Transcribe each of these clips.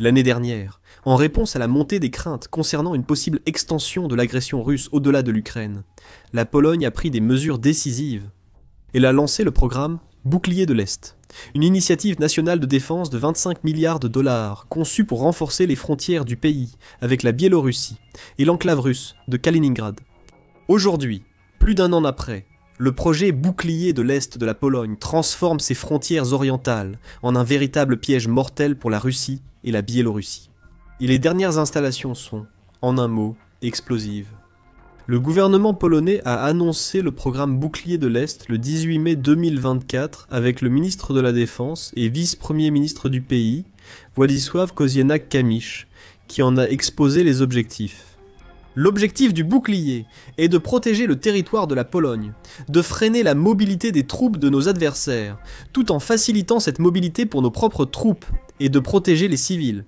L'année dernière, en réponse à la montée des craintes concernant une possible extension de l'agression russe au-delà de l'Ukraine, la Pologne a pris des mesures décisives. Elle a lancé le programme Bouclier de l'Est, une initiative nationale de défense de 25 milliards de dollars conçue pour renforcer les frontières du pays avec la Biélorussie et l'enclave russe de Kaliningrad. Aujourd'hui, plus d'un an après, le projet Bouclier de l'Est de la Pologne transforme ses frontières orientales en un véritable piège mortel pour la Russie et la Biélorussie. Et les dernières installations sont, en un mot, explosives. Le gouvernement polonais a annoncé le programme Bouclier de l'Est le 18 mai 2024 avec le ministre de la Défense et vice-premier ministre du pays, Władysław Kosiniak-Kamysz, qui en a exposé les objectifs. L'objectif du bouclier est de protéger le territoire de la Pologne, de freiner la mobilité des troupes de nos adversaires, tout en facilitant cette mobilité pour nos propres troupes, et de protéger les civils.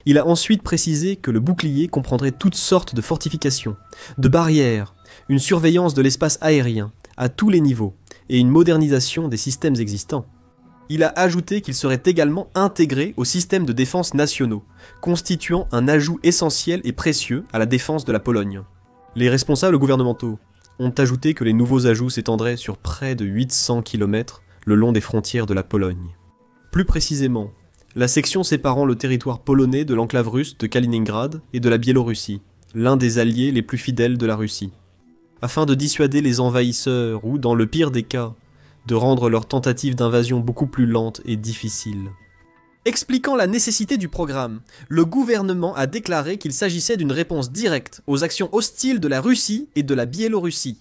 Il a ensuite précisé que le bouclier comprendrait toutes sortes de fortifications, de barrières, une surveillance de l'espace aérien, à tous les niveaux, et une modernisation des systèmes existants. Il a ajouté qu'il serait également intégré aux systèmes de défense nationaux, constituant un ajout essentiel et précieux à la défense de la Pologne. Les responsables gouvernementaux ont ajouté que les nouveaux ajouts s'étendraient sur près de 800 km le long des frontières de la Pologne. Plus précisément, la section séparant le territoire polonais de l'enclave russe de Kaliningrad et de la Biélorussie, l'un des alliés les plus fidèles de la Russie, afin de dissuader les envahisseurs ou, dans le pire des cas, de rendre leur tentative d'invasion beaucoup plus lente et difficile. Expliquant la nécessité du programme, le gouvernement a déclaré qu'il s'agissait d'une réponse directe aux actions hostiles de la Russie et de la Biélorussie.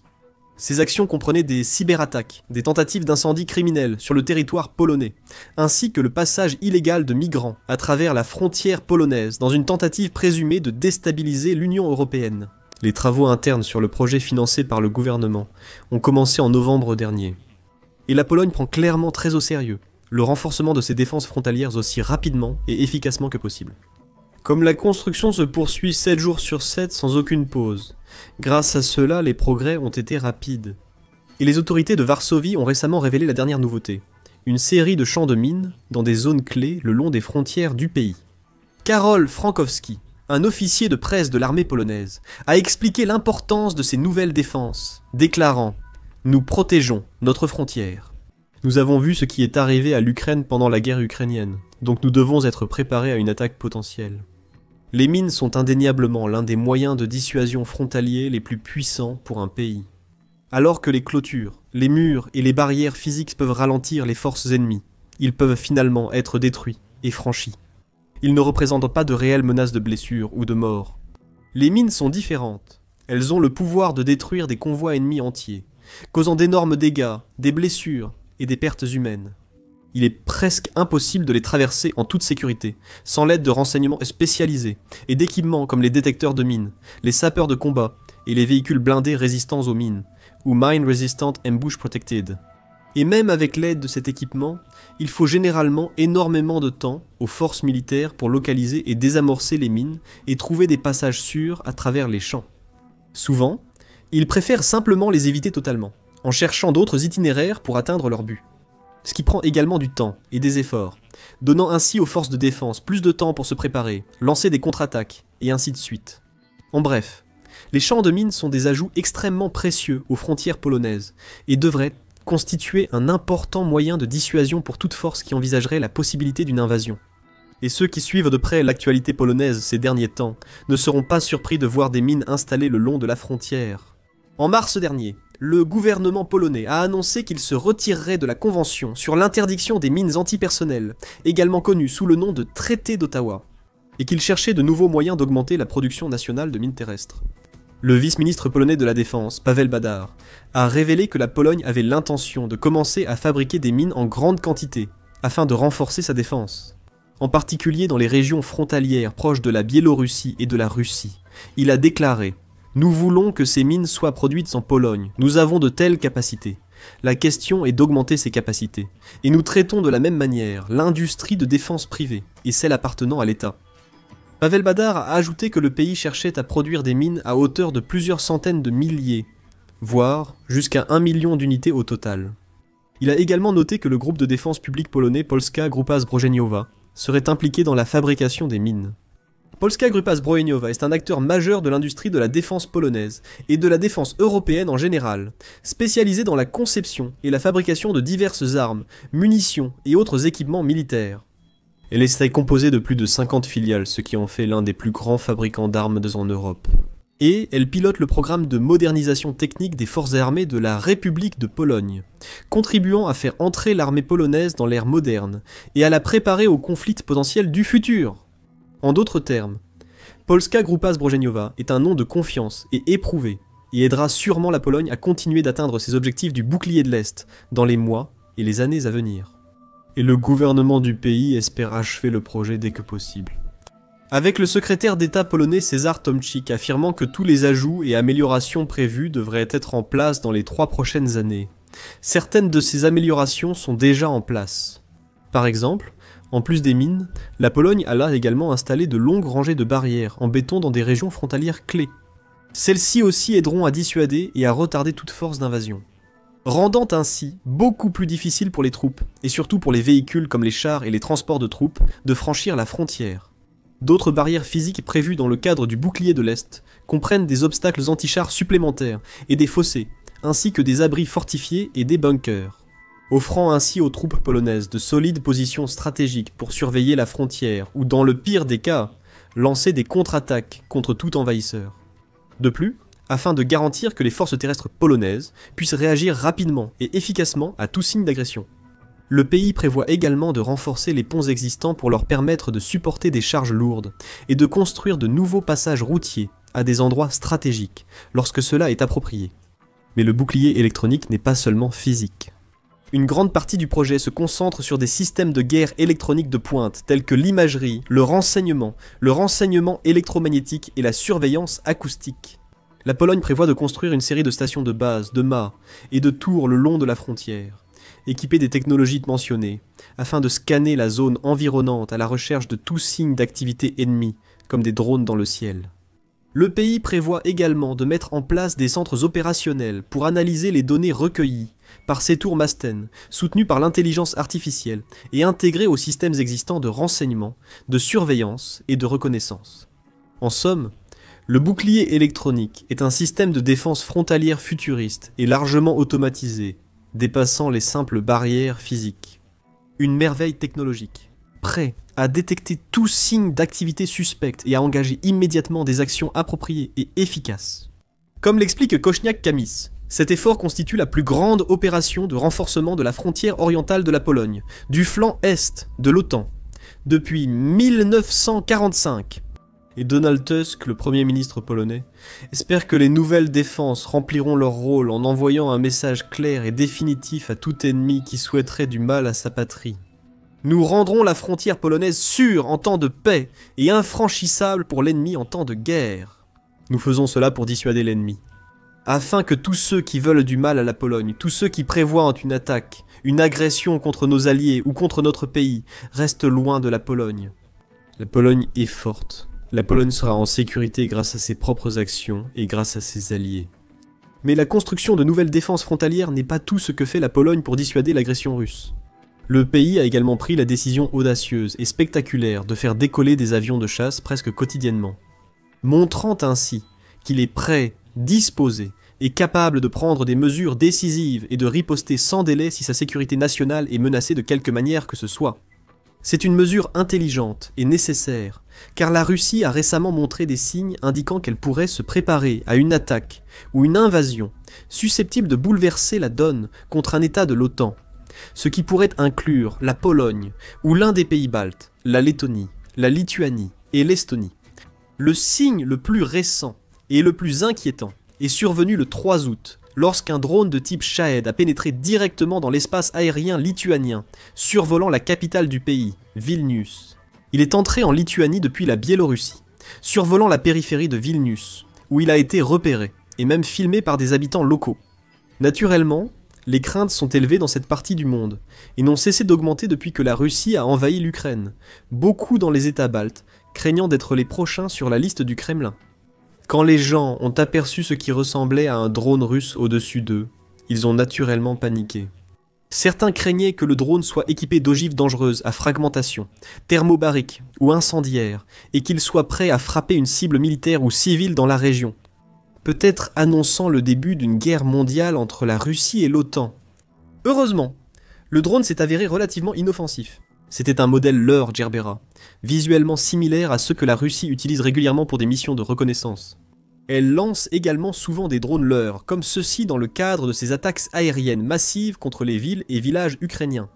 Ces actions comprenaient des cyberattaques, des tentatives d'incendie criminels sur le territoire polonais, ainsi que le passage illégal de migrants à travers la frontière polonaise dans une tentative présumée de déstabiliser l'Union européenne. Les travaux internes sur le projet financé par le gouvernement ont commencé en novembre dernier. Et la Pologne prend clairement très au sérieux le renforcement de ses défenses frontalières aussi rapidement et efficacement que possible. Comme la construction se poursuit 7 jours sur 7 sans aucune pause, grâce à cela les progrès ont été rapides. Et les autorités de Varsovie ont récemment révélé la dernière nouveauté, une série de champs de mines dans des zones clés le long des frontières du pays. Karol Frankowski, un officier de presse de l'armée polonaise, a expliqué l'importance de ces nouvelles défenses, déclarant « Nous protégeons notre frontière. Nous avons vu ce qui est arrivé à l'Ukraine pendant la guerre ukrainienne, donc nous devons être préparés à une attaque potentielle. Les mines sont indéniablement l'un des moyens de dissuasion frontaliers les plus puissants pour un pays. Alors que les clôtures, les murs et les barrières physiques peuvent ralentir les forces ennemies, ils peuvent finalement être détruits et franchis. Ils ne représentent pas de réelles menaces de blessures ou de mort. Les mines sont différentes. Elles ont le pouvoir de détruire des convois ennemis entiers, causant d'énormes dégâts, des blessures et des pertes humaines. Il est presque impossible de les traverser en toute sécurité, sans l'aide de renseignements spécialisés et d'équipements comme les détecteurs de mines, les sapeurs de combat et les véhicules blindés résistants aux mines, ou Mine Resistant Ambush Protected. Et même avec l'aide de cet équipement, il faut généralement énormément de temps aux forces militaires pour localiser et désamorcer les mines et trouver des passages sûrs à travers les champs. Souvent, ils préfèrent simplement les éviter totalement, en cherchant d'autres itinéraires pour atteindre leur but. Ce qui prend également du temps et des efforts, donnant ainsi aux forces de défense plus de temps pour se préparer, lancer des contre-attaques, et ainsi de suite. En bref, les champs de mines sont des ajouts extrêmement précieux aux frontières polonaises, et devraient constituer un important moyen de dissuasion pour toute force qui envisagerait la possibilité d'une invasion. Et ceux qui suivent de près l'actualité polonaise ces derniers temps ne seront pas surpris de voir des mines installées le long de la frontière. En mars dernier, le gouvernement polonais a annoncé qu'il se retirerait de la convention sur l'interdiction des mines antipersonnelles, également connue sous le nom de Traité d'Ottawa, et qu'il cherchait de nouveaux moyens d'augmenter la production nationale de mines terrestres. Le vice-ministre polonais de la Défense, Paweł Badar, a révélé que la Pologne avait l'intention de commencer à fabriquer des mines en grande quantité, afin de renforcer sa défense. En particulier dans les régions frontalières proches de la Biélorussie et de la Russie. Il a déclaré « Nous voulons que ces mines soient produites en Pologne. Nous avons de telles capacités. La question est d'augmenter ces capacités. Et nous traitons de la même manière l'industrie de défense privée et celle appartenant à l'État. » Paweł Badar a ajouté que le pays cherchait à produire des mines à hauteur de plusieurs centaines de milliers, voire jusqu'à 1 million d'unités au total. Il a également noté que le groupe de défense publique polonais Polska Grupa Zbrojeniowa serait impliqué dans la fabrication des mines. Polska Grupa Zbrojeniowa est un acteur majeur de l'industrie de la défense polonaise et de la défense européenne en général, spécialisé dans la conception et la fabrication de diverses armes, munitions et autres équipements militaires. Elle est composée de plus de 50 filiales, ce qui en fait l'un des plus grands fabricants d'armes en Europe. Et elle pilote le programme de modernisation technique des forces armées de la République de Pologne, contribuant à faire entrer l'armée polonaise dans l'ère moderne et à la préparer aux conflits potentiels du futur. En d'autres termes, Polska Grupa Zbrojeniowa est un nom de confiance et éprouvé, et aidera sûrement la Pologne à continuer d'atteindre ses objectifs du bouclier de l'Est dans les mois et les années à venir. Et le gouvernement du pays espère achever le projet dès que possible. Avec le secrétaire d'État polonais Cezar Tomczyk affirmant que tous les ajouts et améliorations prévus devraient être en place dans les 3 prochaines années. Certaines de ces améliorations sont déjà en place. Par exemple, en plus des mines, la Pologne a là également installé de longues rangées de barrières en béton dans des régions frontalières clés. Celles-ci aussi aideront à dissuader et à retarder toute force d'invasion, rendant ainsi beaucoup plus difficile pour les troupes, et surtout pour les véhicules comme les chars et les transports de troupes, de franchir la frontière. D'autres barrières physiques prévues dans le cadre du bouclier de l'Est comprennent des obstacles anti-chars supplémentaires et des fossés, ainsi que des abris fortifiés et des bunkers, offrant ainsi aux troupes polonaises de solides positions stratégiques pour surveiller la frontière ou, dans le pire des cas, lancer des contre-attaques contre tout envahisseur. De plus, afin de garantir que les forces terrestres polonaises puissent réagir rapidement et efficacement à tout signe d'agression. Le pays prévoit également de renforcer les ponts existants pour leur permettre de supporter des charges lourdes et de construire de nouveaux passages routiers à des endroits stratégiques lorsque cela est approprié. Mais le bouclier électronique n'est pas seulement physique. Une grande partie du projet se concentre sur des systèmes de guerre électronique de pointe tels que l'imagerie, le renseignement électromagnétique et la surveillance acoustique. La Pologne prévoit de construire une série de stations de base, de mâts et de tours le long de la frontière, équipées des technologies mentionnées, afin de scanner la zone environnante à la recherche de tout signe d'activité ennemie, comme des drones dans le ciel. Le pays prévoit également de mettre en place des centres opérationnels pour analyser les données recueillies par ces tours Masten, soutenus par l'intelligence artificielle et intégrés aux systèmes existants de renseignement, de surveillance et de reconnaissance. En somme, le bouclier électronique est un système de défense frontalière futuriste et largement automatisé, dépassant les simples barrières physiques. Une merveille technologique, prêt à détecter tout signe d'activité suspecte et à engager immédiatement des actions appropriées et efficaces. Comme l'explique Kośniak-Kamysz, cet effort constitue la plus grande opération de renforcement de la frontière orientale de la Pologne, du flanc est de l'OTAN, depuis 1945. Et Donald Tusk, le Premier ministre polonais, espère que les nouvelles défenses rempliront leur rôle en envoyant un message clair et définitif à tout ennemi qui souhaiterait du mal à sa patrie. Nous rendrons la frontière polonaise sûre en temps de paix et infranchissable pour l'ennemi en temps de guerre. Nous faisons cela pour dissuader l'ennemi, afin que tous ceux qui veulent du mal à la Pologne, tous ceux qui prévoient une attaque, une agression contre nos alliés ou contre notre pays, restent loin de la Pologne. La Pologne est forte. La Pologne sera en sécurité grâce à ses propres actions et grâce à ses alliés. Mais la construction de nouvelles défenses frontalières n'est pas tout ce que fait la Pologne pour dissuader l'agression russe. Le pays a également pris la décision audacieuse et spectaculaire de faire décoller des avions de chasse presque quotidiennement, montrant ainsi qu'il est prêt, disposé et capable de prendre des mesures décisives et de riposter sans délai si sa sécurité nationale est menacée de quelque manière que ce soit. C'est une mesure intelligente et nécessaire, car la Russie a récemment montré des signes indiquant qu'elle pourrait se préparer à une attaque ou une invasion susceptible de bouleverser la donne contre un État de l'OTAN, ce qui pourrait inclure la Pologne ou l'un des pays baltes, la Lettonie, la Lituanie et l'Estonie. Le signe le plus récent et le plus inquiétant est survenu le 3 août, lorsqu'un drone de type Shahed a pénétré directement dans l'espace aérien lituanien, survolant la capitale du pays, Vilnius. Il est entré en Lituanie depuis la Biélorussie, survolant la périphérie de Vilnius, où il a été repéré, et même filmé par des habitants locaux. Naturellement, les craintes sont élevées dans cette partie du monde, et n'ont cessé d'augmenter depuis que la Russie a envahi l'Ukraine, beaucoup dans les États baltes, craignant d'être les prochains sur la liste du Kremlin. Quand les gens ont aperçu ce qui ressemblait à un drone russe au-dessus d'eux, ils ont naturellement paniqué. Certains craignaient que le drone soit équipé d'ogives dangereuses à fragmentation, thermobariques ou incendiaires, et qu'il soit prêt à frapper une cible militaire ou civile dans la région, peut-être annonçant le début d'une guerre mondiale entre la Russie et l'OTAN. Heureusement, le drone s'est avéré relativement inoffensif. C'était un modèle Leur Gerbera, visuellement similaire à ceux que la Russie utilise régulièrement pour des missions de reconnaissance. Elle lance également souvent des drones Leur, comme ceux-ci dans le cadre de ses attaques aériennes massives contre les villes et villages ukrainiens,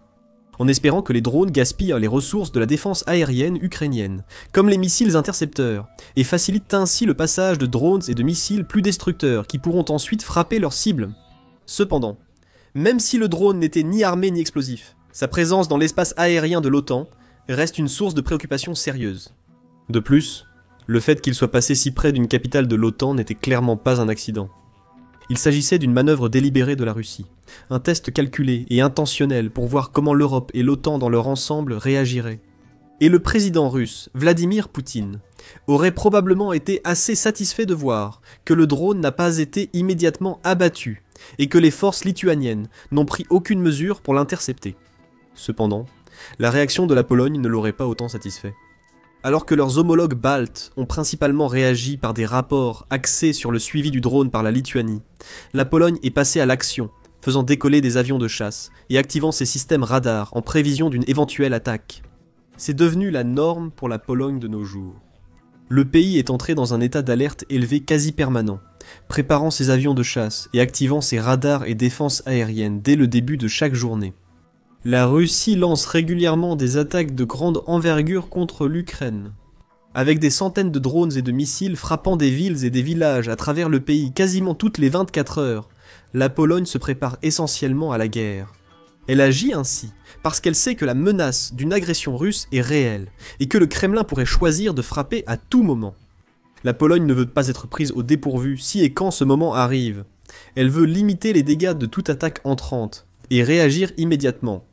en espérant que les drones gaspillent les ressources de la défense aérienne ukrainienne, comme les missiles intercepteurs, et facilitent ainsi le passage de drones et de missiles plus destructeurs qui pourront ensuite frapper leurs cibles. Cependant, même si le drone n'était ni armé ni explosif, sa présence dans l'espace aérien de l'OTAN reste une source de préoccupation sérieuse. De plus, le fait qu'il soit passé si près d'une capitale de l'OTAN n'était clairement pas un accident. Il s'agissait d'une manœuvre délibérée de la Russie, un test calculé et intentionnel pour voir comment l'Europe et l'OTAN dans leur ensemble réagiraient. Et le président russe, Vladimir Poutine, aurait probablement été assez satisfait de voir que le drone n'a pas été immédiatement abattu et que les forces lituaniennes n'ont pris aucune mesure pour l'intercepter. Cependant, la réaction de la Pologne ne l'aurait pas autant satisfait. Alors que leurs homologues baltes ont principalement réagi par des rapports axés sur le suivi du drone par la Lituanie, la Pologne est passée à l'action, faisant décoller des avions de chasse et activant ses systèmes radars en prévision d'une éventuelle attaque. C'est devenu la norme pour la Pologne de nos jours. Le pays est entré dans un état d'alerte élevé quasi permanent, préparant ses avions de chasse et activant ses radars et défenses aériennes dès le début de chaque journée. La Russie lance régulièrement des attaques de grande envergure contre l'Ukraine, avec des centaines de drones et de missiles frappant des villes et des villages à travers le pays quasiment toutes les 24 heures. La Pologne se prépare essentiellement à la guerre. Elle agit ainsi parce qu'elle sait que la menace d'une agression russe est réelle et que le Kremlin pourrait choisir de frapper à tout moment. La Pologne ne veut pas être prise au dépourvu si et quand ce moment arrive. Elle veut limiter les dégâts de toute attaque entrante et réagir immédiatement.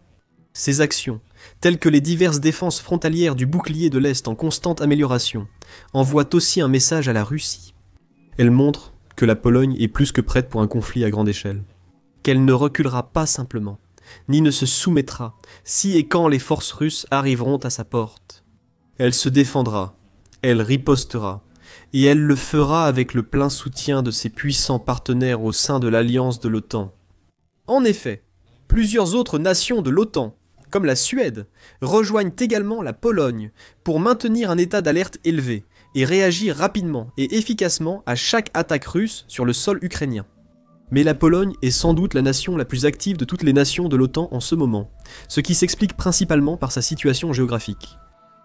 Ces actions, telles que les diverses défenses frontalières du bouclier de l'Est en constante amélioration, envoient aussi un message à la Russie. Elles montrent que la Pologne est plus que prête pour un conflit à grande échelle, qu'elle ne reculera pas simplement, ni ne se soumettra si et quand les forces russes arriveront à sa porte. Elle se défendra, elle ripostera, et elle le fera avec le plein soutien de ses puissants partenaires au sein de l'alliance de l'OTAN. En effet, plusieurs autres nations de l'OTAN, comme la Suède, rejoignent également la Pologne pour maintenir un état d'alerte élevé et réagir rapidement et efficacement à chaque attaque russe sur le sol ukrainien. Mais la Pologne est sans doute la nation la plus active de toutes les nations de l'OTAN en ce moment, ce qui s'explique principalement par sa situation géographique.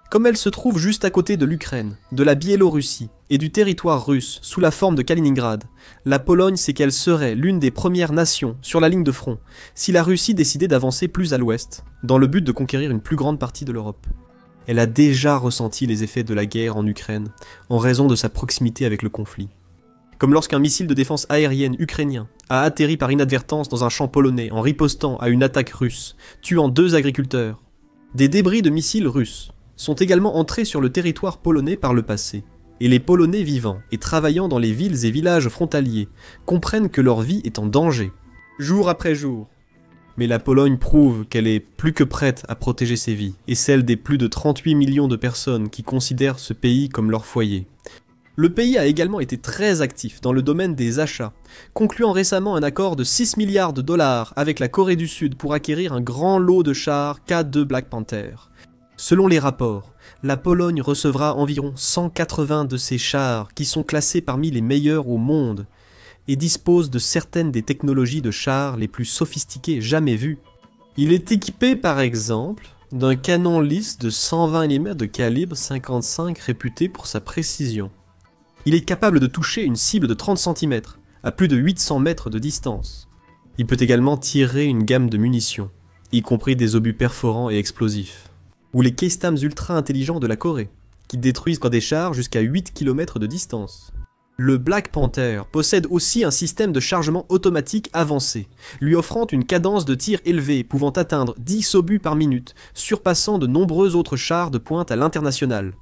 Comme elle se trouve juste à côté de l'Ukraine, de la Biélorussie et du territoire russe sous la forme de Kaliningrad, la Pologne sait qu'elle serait l'une des premières nations sur la ligne de front si la Russie décidait d'avancer plus à l'ouest, dans le but de conquérir une plus grande partie de l'Europe. Elle a déjà ressenti les effets de la guerre en Ukraine en raison de sa proximité avec le conflit. Comme lorsqu'un missile de défense aérienne ukrainien a atterri par inadvertance dans un champ polonais en ripostant à une attaque russe, tuant 2 agriculteurs. Des débris de missiles russes sont également entrés sur le territoire polonais par le passé, et les Polonais vivant et travaillant dans les villes et villages frontaliers comprennent que leur vie est en danger, jour après jour. Mais la Pologne prouve qu'elle est plus que prête à protéger ses vies, et celles des plus de 38 millions de personnes qui considèrent ce pays comme leur foyer. Le pays a également été très actif dans le domaine des achats, concluant récemment un accord de 6 milliards de dollars avec la Corée du Sud pour acquérir un grand lot de chars K2 Black Panther. Selon les rapports, la Pologne recevra environ 180 de ces chars qui sont classés parmi les meilleurs au monde et dispose de certaines des technologies de chars les plus sophistiquées jamais vues. Il est équipé par exemple d'un canon lisse de 120 mm de calibre 55 réputé pour sa précision. Il est capable de toucher une cible de 30 cm à plus de 800 mètres de distance. Il peut également tirer une gamme de munitions, y compris des obus perforants et explosifs, ou les Keystams ultra intelligents de la Corée, qui détruisent des chars jusqu'à 8 km de distance. Le Black Panther possède aussi un système de chargement automatique avancé, lui offrant une cadence de tir élevée pouvant atteindre 10 obus par minute, surpassant de nombreux autres chars de pointe à l'international.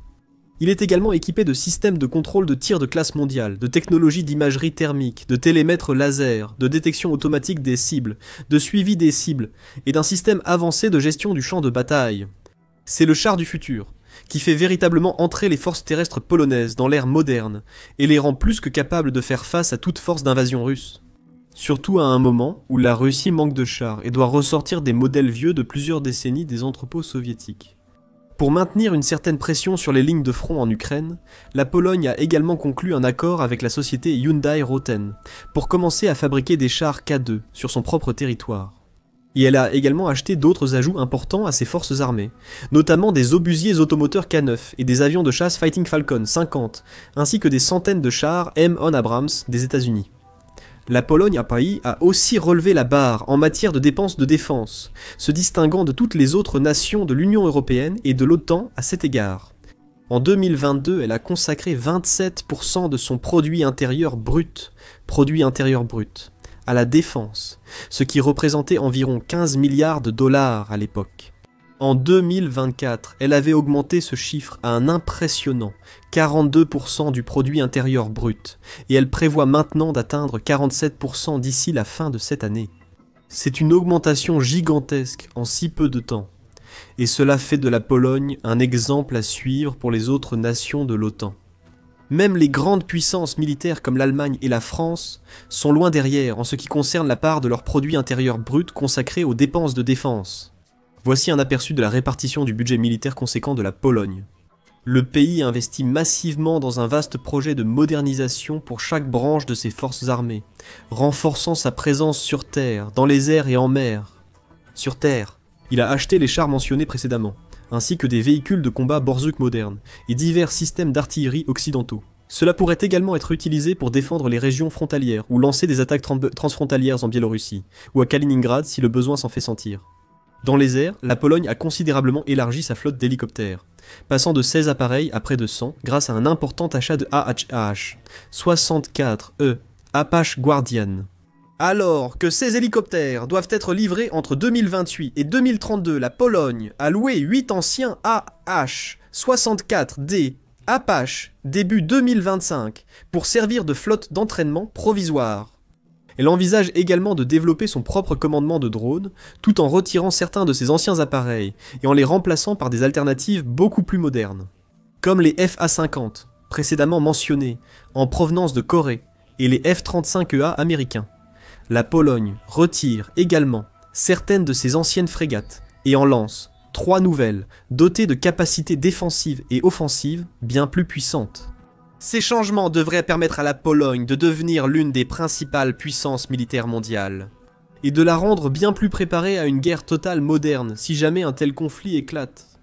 Il est également équipé de systèmes de contrôle de tir de classe mondiale, de technologies d'imagerie thermique, de télémètres laser, de détection automatique des cibles, de suivi des cibles, et d'un système avancé de gestion du champ de bataille. C'est le char du futur, qui fait véritablement entrer les forces terrestres polonaises dans l'ère moderne, et les rend plus que capables de faire face à toute force d'invasion russe. Surtout à un moment où la Russie manque de chars et doit ressortir des modèles vieux de plusieurs décennies des entrepôts soviétiques. Pour maintenir une certaine pression sur les lignes de front en Ukraine, la Pologne a également conclu un accord avec la société Hyundai Rotem pour commencer à fabriquer des chars K2 sur son propre territoire. Et elle a également acheté d'autres ajouts importants à ses forces armées, notamment des obusiers automoteurs K9 et des avions de chasse Fighting Falcon 50, ainsi que des centaines de chars M1 Abrams des États-Unis. La Pologne a aussi relevé la barre en matière de dépenses de défense, se distinguant de toutes les autres nations de l'Union européenne et de l'OTAN à cet égard. En 2022, elle a consacré 27% de son produit intérieur brut, à la défense, ce qui représentait environ 15 milliards de dollars à l'époque. En 2024, elle avait augmenté ce chiffre à un impressionnant 42% du produit intérieur brut, et elle prévoit maintenant d'atteindre 47% d'ici la fin de cette année. C'est une augmentation gigantesque en si peu de temps, et cela fait de la Pologne un exemple à suivre pour les autres nations de l'OTAN. Même les grandes puissances militaires comme l'Allemagne et la France sont loin derrière en ce qui concerne la part de leur produit intérieur brut consacré aux dépenses de défense. Voici un aperçu de la répartition du budget militaire conséquent de la Pologne. Le pays investit massivement dans un vaste projet de modernisation pour chaque branche de ses forces armées, renforçant sa présence sur terre, dans les airs et en mer. Sur terre, il a acheté les chars mentionnés précédemment, ainsi que des véhicules de combat Borsuk modernes et divers systèmes d'artillerie occidentaux. Cela pourrait également être utilisé pour défendre les régions frontalières ou lancer des attaques transfrontalières en Biélorussie, ou à Kaliningrad si le besoin s'en fait sentir. Dans les airs, la Pologne a considérablement élargi sa flotte d'hélicoptères, passant de 16 appareils à près de 100 grâce à un important achat de AH-64E Apache Guardian. Alors que ces hélicoptères doivent être livrés entre 2028 et 2032, la Pologne a loué 8 anciens AH-64D Apache début 2025 pour servir de flotte d'entraînement provisoire. Elle envisage également de développer son propre commandement de drones, tout en retirant certains de ses anciens appareils et en les remplaçant par des alternatives beaucoup plus modernes. Comme les FA-50, précédemment mentionnés, en provenance de Corée, et les F-35EA américains. La Pologne retire également certaines de ses anciennes frégates et en lance 3 nouvelles, dotées de capacités défensives et offensives bien plus puissantes. Ces changements devraient permettre à la Pologne de devenir l'une des principales puissances militaires mondiales, et de la rendre bien plus préparée à une guerre totale moderne si jamais un tel conflit éclate.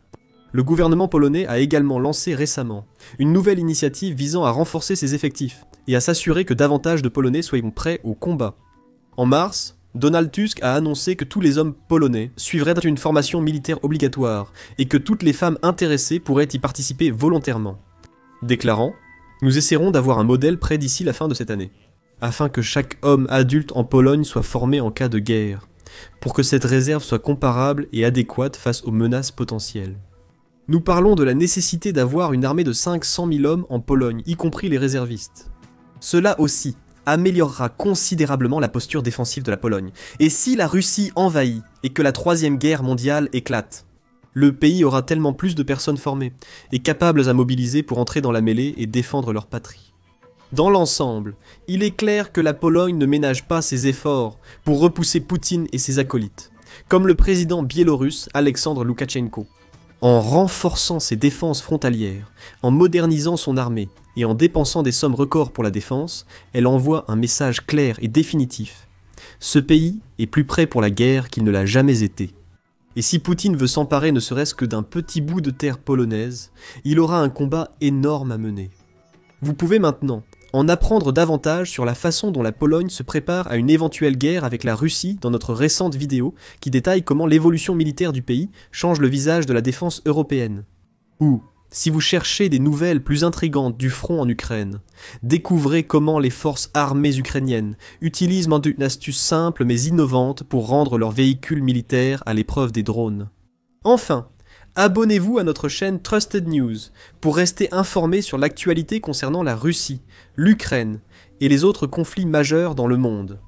Le gouvernement polonais a également lancé récemment une nouvelle initiative visant à renforcer ses effectifs et à s'assurer que davantage de Polonais soient prêts au combat. En mars, Donald Tusk a annoncé que tous les hommes polonais suivraient une formation militaire obligatoire et que toutes les femmes intéressées pourraient y participer volontairement, déclarant « Nous essaierons d'avoir un modèle prêt d'ici la fin de cette année, afin que chaque homme adulte en Pologne soit formé en cas de guerre, pour que cette réserve soit comparable et adéquate face aux menaces potentielles. » Nous parlons de la nécessité d'avoir une armée de 500 000 hommes en Pologne, y compris les réservistes. Cela aussi améliorera considérablement la posture défensive de la Pologne. Et si la Russie envahit et que la Troisième Guerre mondiale éclate, le pays aura tellement plus de personnes formées et capables à mobiliser pour entrer dans la mêlée et défendre leur patrie. Dans l'ensemble, il est clair que la Pologne ne ménage pas ses efforts pour repousser Poutine et ses acolytes, comme le président biélorusse Alexandre Loukachenko. En renforçant ses défenses frontalières, en modernisant son armée et en dépensant des sommes records pour la défense, elle envoie un message clair et définitif. Ce pays est plus prêt pour la guerre qu'il ne l'a jamais été. Et si Poutine veut s'emparer ne serait-ce que d'un petit bout de terre polonaise, il aura un combat énorme à mener. Vous pouvez maintenant en apprendre davantage sur la façon dont la Pologne se prépare à une éventuelle guerre avec la Russie dans notre récente vidéo qui détaille comment l'évolution militaire du pays change le visage de la défense européenne. Ou, si vous cherchez des nouvelles plus intrigantes du front en Ukraine, découvrez comment les forces armées ukrainiennes utilisent une astuce simple mais innovante pour rendre leurs véhicules militaires à l'épreuve des drones. Enfin, Abonnez-vous à notre chaîne Trusted News pour rester informé sur l'actualité concernant la Russie, l'Ukraine et les autres conflits majeurs dans le monde.